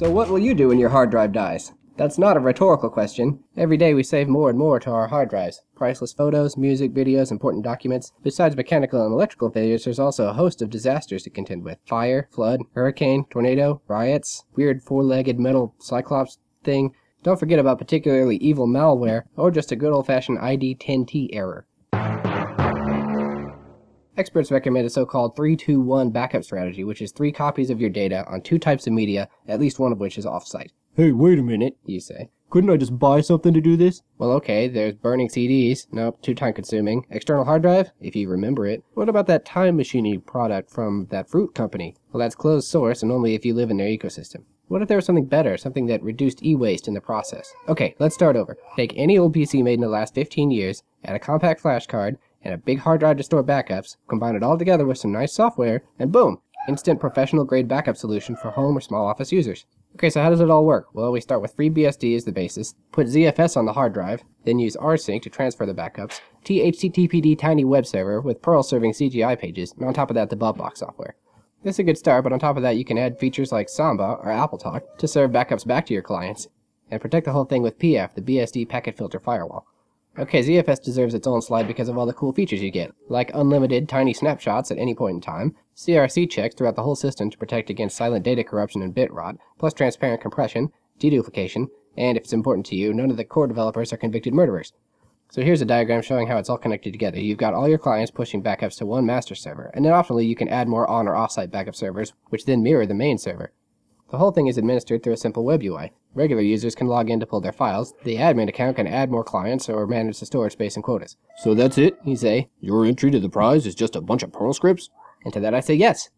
So what will you do when your hard drive dies? That's not a rhetorical question. Every day we save more and more to our hard drives. Priceless photos, music, videos, important documents. Besides mechanical and electrical failures, there's also a host of disasters to contend with. Fire, flood, hurricane, tornado, riots, weird four-legged metal cyclops thing. Don't forget about particularly evil malware, or just a good old-fashioned ID10T error. Experts recommend a so-called 3-2-1 backup strategy, which is 3 copies of your data on 2 types of media, at least one of which is off-site. Hey, wait a minute, you say. Couldn't I just buy something to do this? Well, okay, there's burning CDs. Nope, too time-consuming. External hard drive? If you remember it. What about that time machine product from that fruit company? Well, that's closed source and only if you live in their ecosystem. What if there was something better, something that reduced e-waste in the process? Okay, let's start over. Take any old PC made in the last 15 years, add a compact flash card, and a big hard drive to store backups, combine it all together with some nice software, and boom! Instant professional-grade backup solution for home or small office users. Okay, so how does it all work? Well, we start with FreeBSD as the basis, put ZFS on the hard drive, then use rsync to transfer the backups, THP tiny web server with Perl serving CGI pages, and on top of that the BupBox software. This is a good start, but on top of that you can add features like Samba or AppleTalk to serve backups back to your clients, and protect the whole thing with PF, the BSD packet filter firewall. Okay, ZFS deserves its own slide because of all the cool features you get, like unlimited tiny snapshots at any point in time, CRC checks throughout the whole system to protect against silent data corruption and bit rot, plus transparent compression, deduplication, and if it's important to you, none of the core developers are convicted murderers. So here's a diagram showing how it's all connected together. You've got all your clients pushing backups to one master server, and then optionally you can add more on or off-site backup servers, which then mirror the main server. The whole thing is administered through a simple web UI. Regular users can log in to pull their files. The admin account can add more clients or manage the storage space and quotas. So that's it? You say. Your entry to the prize is just a bunch of Perl scripts? And to that I say yes.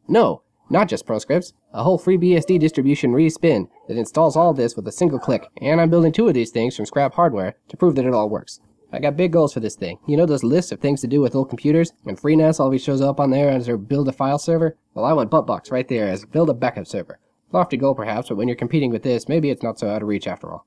No. Not just Perl scripts. A whole FreeBSD distribution respin that installs all this with a single click. And I'm building 2 of these things from scrap hardware to prove that it all works. I got big goals for this thing. You know those lists of things to do with old computers? And FreeNAS always shows up on there as their build a file server? Well, I want BupBox right there as build a backup server. Lofty goal perhaps, but when you're competing with this, maybe it's not so out of reach after all.